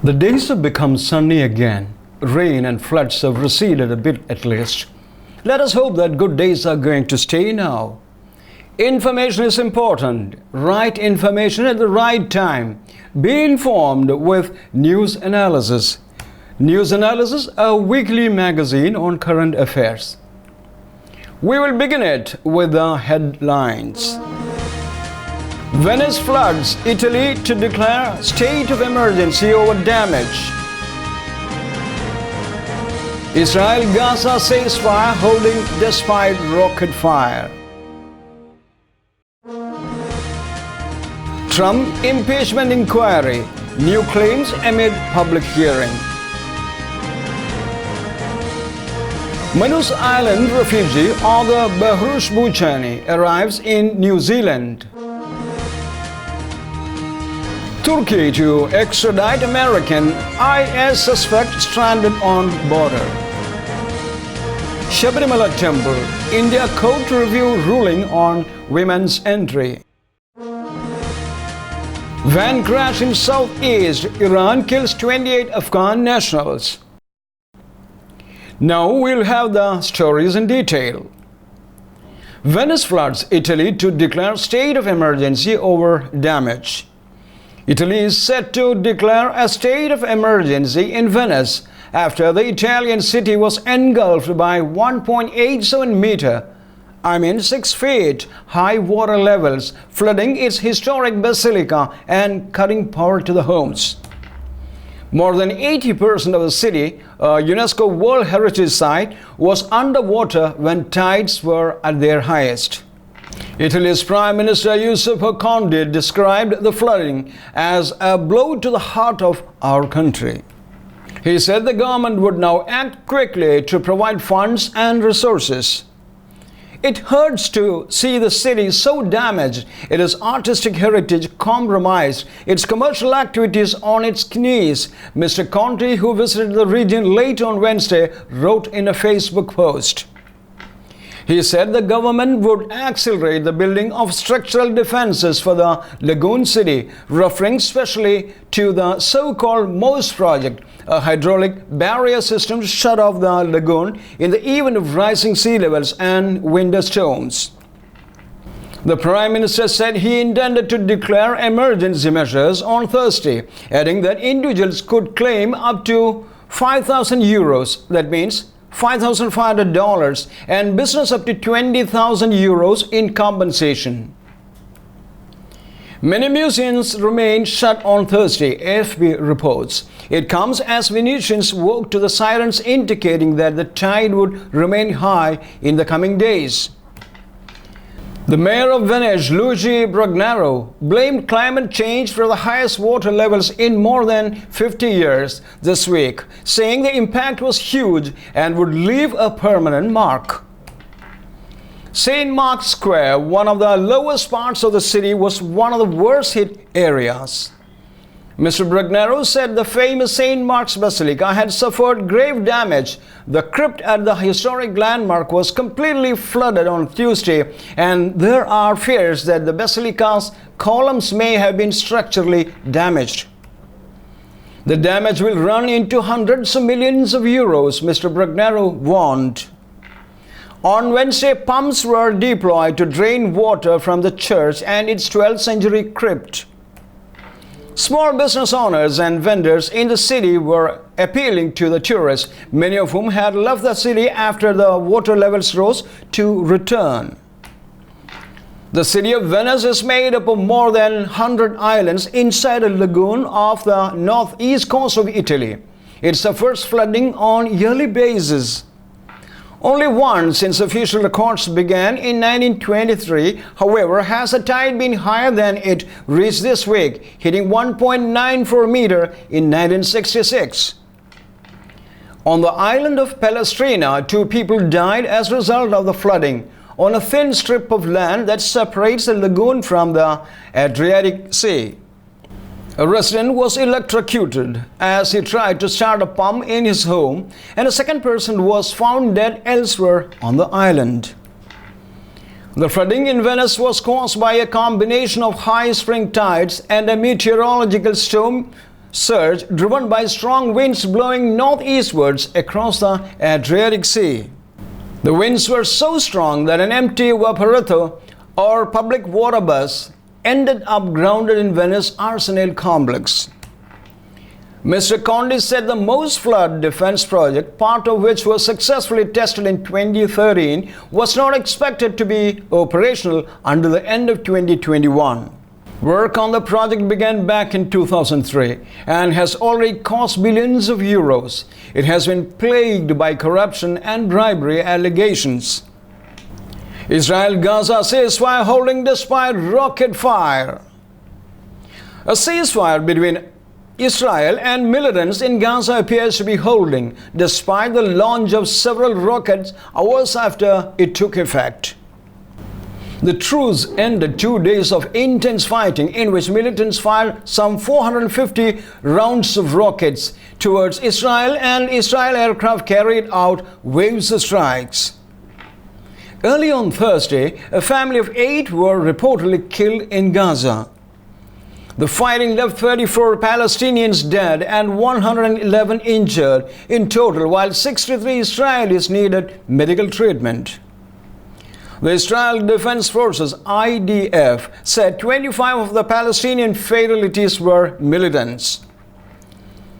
The days have become sunny again. Rain and floods have receded a bit at least. Let us hope that good days are going to stay now. Information is important. Right information at the right time. Be informed with News Analysis. News Analysis, a weekly magazine on current affairs. We will begin it with the headlines. Venice floods, Italy to declare state of emergency over damage. Israel-Gaza ceasefire holding despite rocket fire. Trump impeachment inquiry, new claims amid public hearing. Manus Island refugee author Behrouz Boochani arrives in New Zealand. Turkey to extradite American IS suspect stranded on border. Shabarimala Temple, India court review ruling on women's entry. Van crash in southeast, Iran kills 28 Afghan nationals. Now we'll have the stories in detail. Venice floods, Italy to declare state of emergency over damage. Italy is set to declare a state of emergency in Venice after the Italian city was engulfed by 1.87 meter, 6 feet high water levels, flooding its historic basilica and cutting power to the homes. More than 80% of the city, a UNESCO World Heritage Site, was underwater when tides were at their highest. Italy's Prime Minister Giuseppe Conte described the flooding as a blow to the heart of our country. He said the government would now act quickly to provide funds and resources. It hurts to see the city so damaged, its artistic heritage compromised, its commercial activities on its knees, Mr. Conte, who visited the region late on Wednesday, wrote in a Facebook post. He said the government would accelerate the building of structural defenses for the lagoon city, referring especially to the so-called MOSE project, a hydraulic barrier system to shut off the lagoon in the event of rising sea levels and winter storms. The Prime Minister said he intended to declare emergency measures on Thursday, adding that individuals could claim up to €5,000, that means $5,500, and business up to €20,000 in compensation. Many museums remained shut on Thursday, AFP reports. It comes as Venetians woke to the sirens indicating that the tide would remain high in the coming days. The mayor of Venice, Luigi Brugnaro, blamed climate change for the highest water levels in more than 50 years this week, saying the impact was huge and would leave a permanent mark. St. Mark's Square, one of the lowest parts of the city, was one of the worst hit areas. Mr. Brugnaro said the famous St. Mark's Basilica had suffered grave damage. The crypt at the historic landmark was completely flooded on Tuesday, and there are fears that the basilica's columns may have been structurally damaged. The damage will run into hundreds of millions of euros, Mr. Brugnaro warned. On Wednesday, pumps were deployed to drain water from the church and its 12th century crypt. Small business owners and vendors in the city were appealing to the tourists, many of whom had left the city after the water levels rose, to return. The city of Venice is made up of more than 100 islands inside a lagoon off the northeast coast of Italy. It suffers flooding on a yearly basis. Only once since official records began in 1923, however, has the tide been higher than it reached this week, hitting 1.94 meter in 1966. On the island of Palestrina, 2 people died as a result of the flooding on a thin strip of land that separates the lagoon from the Adriatic Sea. A resident was electrocuted as he tried to start a pump in his home, and a second person was found dead elsewhere on the island. The flooding in Venice was caused by a combination of high spring tides and a meteorological storm surge driven by strong winds blowing northeastwards across the Adriatic Sea. The winds were so strong that an empty evaporator or public water bus ended up grounded in Venice Arsenal complex. Mr. Conte said the most flood defense project, part of which was successfully tested in 2013, was not expected to be operational until the end of 2021. Work on the project began back in 2003 and has already cost billions of euros. It has been plagued by corruption and bribery allegations. Israel-Gaza ceasefire holding despite rocket fire. A ceasefire between Israel and militants in Gaza appears to be holding, despite the launch of several rockets hours after it took effect. The truce ended 2 days of intense fighting in which militants fired some 450 rounds of rockets towards Israel, and Israel aircraft carried out waves of strikes. Early on Thursday, a family of 8 were reportedly killed in Gaza. The fighting left 34 Palestinians dead and 111 injured in total, while 63 Israelis needed medical treatment. The Israel Defense Forces (IDF) said 25 of the Palestinian fatalities were militants.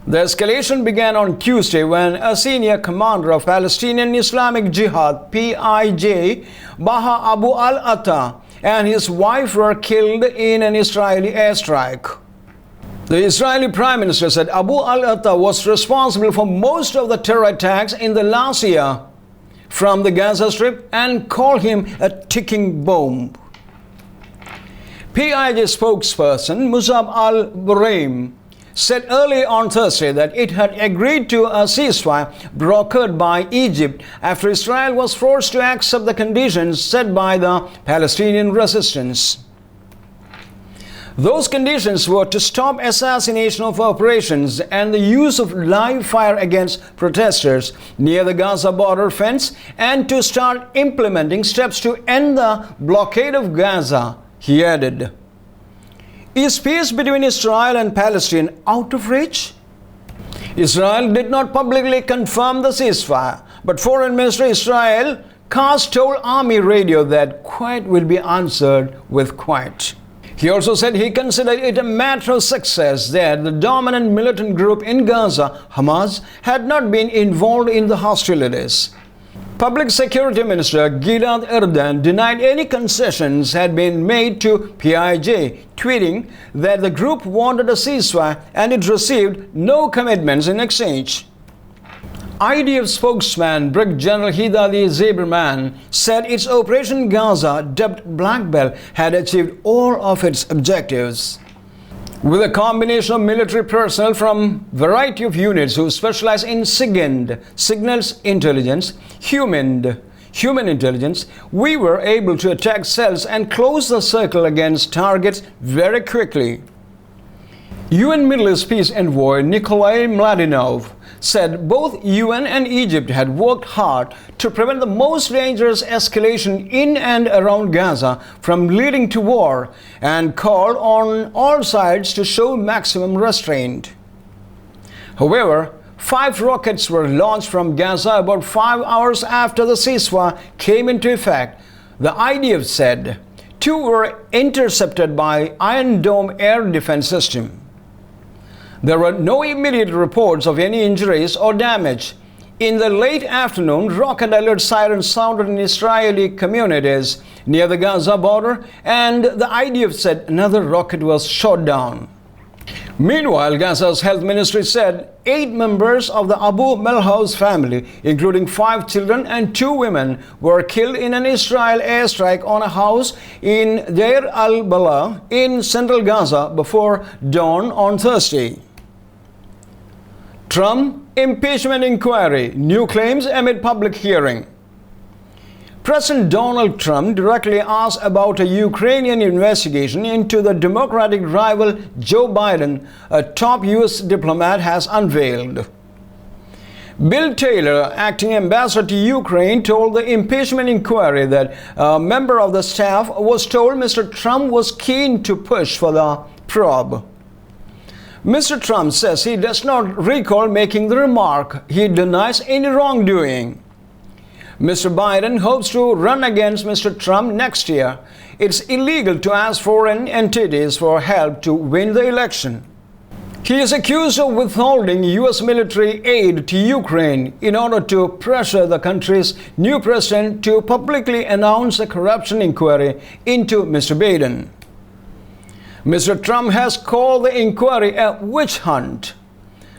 The escalation began on Tuesday when a senior commander of Palestinian Islamic Jihad (PIJ), Baha Abu al-Atta, and his wife were killed in an Israeli airstrike. The Israeli Prime Minister said Abu al-Atta was responsible for most of the terror attacks in the last year from the Gaza Strip and called him a ticking bomb. PIJ spokesperson Musab al-Buraim said early on Thursday that it had agreed to a ceasefire brokered by Egypt after Israel was forced to accept the conditions set by the Palestinian resistance. Those conditions were to stop assassination of operations and the use of live fire against protesters near the Gaza border fence, and to start implementing steps to end the blockade of Gaza, he added. Is peace between Israel and Palestine out of reach? Israel did not publicly confirm the ceasefire, but Foreign Minister Israel Katz told Army Radio that quiet will be answered with quiet. He also said he considered it a matter of success that the dominant militant group in Gaza, Hamas, had not been involved in the hostilities. Public Security Minister Gilad Erdan denied any concessions had been made to PIJ, tweeting that the group wanted a ceasefire and it received no commitments in exchange. IDF spokesman Brig General Hidali Zeberman said its Operation Gaza, dubbed Black Belt, had achieved all of its objectives. With a combination of military personnel from a variety of units who specialize in SIGINT, signals intelligence, human intelligence, we were able to attack cells and close the circle against targets very quickly. UN Middle East Peace Envoy Nikolai Mladinov said both UN and Egypt had worked hard to prevent the most dangerous escalation in and around Gaza from leading to war, and called on all sides to show maximum restraint. However, 5 rockets were launched from Gaza about 5 hours after the ceasefire came into effect, the IDF said. 2 were intercepted by Iron Dome air defense system. There were no immediate reports of any injuries or damage. In the late afternoon, rocket alert sirens sounded in Israeli communities near the Gaza border, and the IDF said another rocket was shot down. Meanwhile, Gaza's health ministry said 8 members of the Abu Melhouse family, including 5 children and 2 women, were killed in an Israel airstrike on a house in Deir al-Bala in central Gaza before dawn on Thursday. Trump impeachment inquiry, new claims amid public hearing. President Donald Trump directly asked about a Ukrainian investigation into the Democratic rival Joe Biden, a top U.S. diplomat has unveiled. Bill Taylor, acting ambassador to Ukraine, told the impeachment inquiry that a member of the staff was told Mr. Trump was keen to push for the probe. Mr. Trump says he does not recall making the remark. He denies any wrongdoing. Mr. Biden hopes to run against Mr. Trump next year. It's illegal to ask foreign entities for help to win the election. He is accused of withholding U.S. military aid to Ukraine in order to pressure the country's new president to publicly announce a corruption inquiry into Mr. Biden. Mr. Trump has called the inquiry a witch hunt.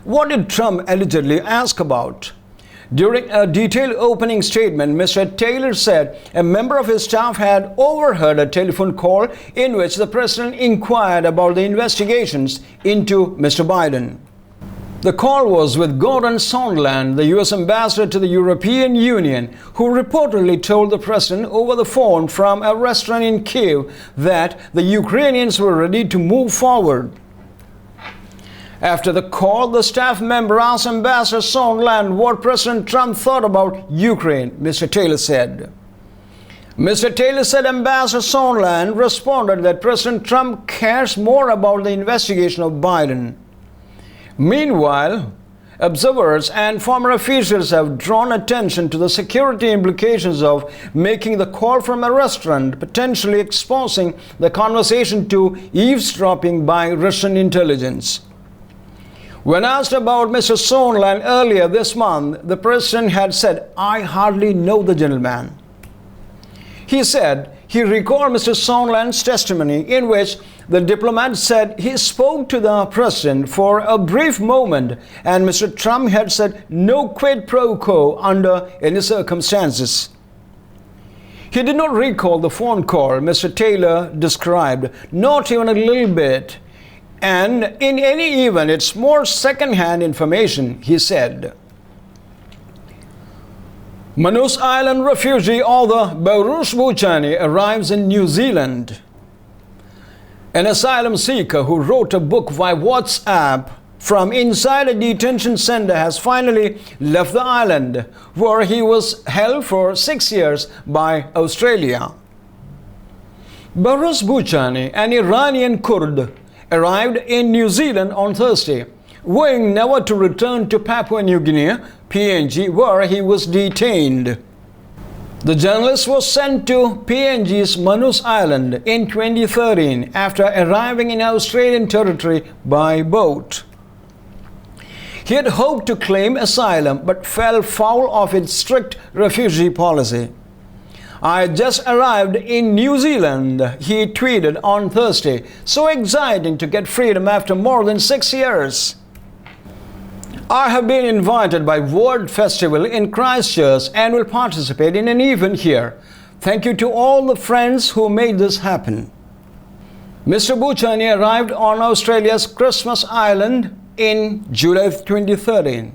What did Trump allegedly ask about? During a detailed opening statement, Mr. Taylor said a member of his staff had overheard a telephone call in which the president inquired about the investigations into Mr. Biden. The call was with Gordon Sondland, the U.S. ambassador to the European Union, who reportedly told the president over the phone from a restaurant in Kyiv that the Ukrainians were ready to move forward. After the call, the staff member asked Ambassador Sondland what President Trump thought about Ukraine, Mr. Taylor said. Mr. Taylor said Ambassador Sondland responded that President Trump cares more about the investigation of Biden. Meanwhile, observers and former officials have drawn attention to the security implications of making the call from a restaurant, potentially exposing the conversation to eavesdropping by Russian intelligence. When asked about Mr. Sondland earlier this month, the president had said, "I hardly know the gentleman." He said he recalled Mr. Sondland's testimony in which the diplomat said he spoke to the president for a brief moment and Mr. Trump had said no quid pro quo under any circumstances. He did not recall the phone call Mr. Taylor described, not even a little bit. And in any event, it's more second-hand information, he said. Manus Island refugee author Baruch Buchani arrives in New Zealand. An asylum seeker who wrote a book via WhatsApp from inside a detention center has finally left the island, where he was held for 6 years by Australia. Baruch Buchani, an Iranian Kurd, arrived in New Zealand on Thursday, vowing never to return to Papua New Guinea, PNG, where he was detained. The journalist was sent to PNG's Manus Island in 2013 after arriving in Australian territory by boat. He had hoped to claim asylum but fell foul of its strict refugee policy. "I just arrived in New Zealand," he tweeted on Thursday. "So exciting to get freedom after more than 6 years. I have been invited by World Festival in Christchurch and will participate in an event here. Thank you to all the friends who made this happen." Mr. Buchani arrived on Australia's Christmas Island in July 2013.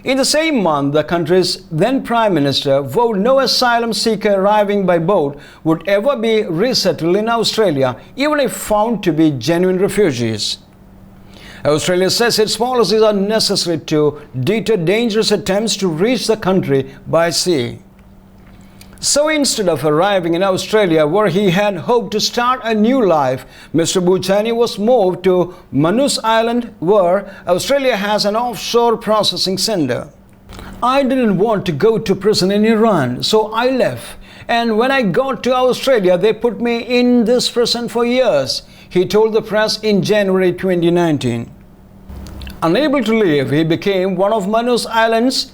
In the same month, the country's then Prime Minister vowed no asylum seeker arriving by boat would ever be resettled in Australia, even if found to be genuine refugees. Australia says its policies are necessary to deter dangerous attempts to reach the country by sea. So instead of arriving in Australia, where he had hoped to start a new life, Mr. Buchani was moved to Manus Island, where Australia has an offshore processing center. "I didn't want to go to prison in Iran, so I left. And when I got to Australia, they put me in this prison for years," he told the press in January 2019. Unable to leave, he became one of Manus Island's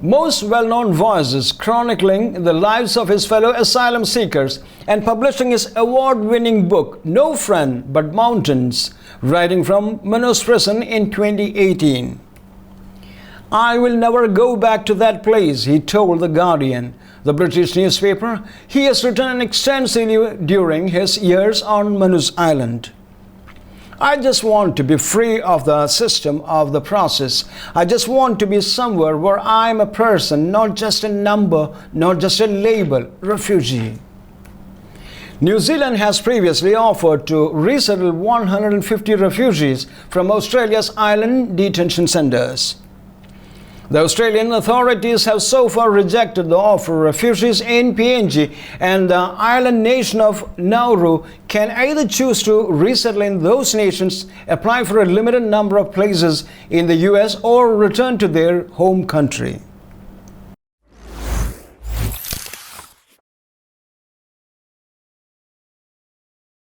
most well-known voices, chronicling the lives of his fellow asylum seekers and publishing his award-winning book, No Friend But Mountains, writing from Manus prison in 2018. "I will never go back to that place," he told The Guardian, the British newspaper. He has written extensively during his years on Manus Island. "I just want to be free of the system of the process. I just want to be somewhere where I'm a person, not just a number, not just a label, refugee." New Zealand has previously offered to resettle 150 refugees from Australia's island detention centers. The Australian authorities have so far rejected the offer. Refugees in PNG and the island nation of Nauru can either choose to resettle in those nations, apply for a limited number of places in the US, or return to their home country.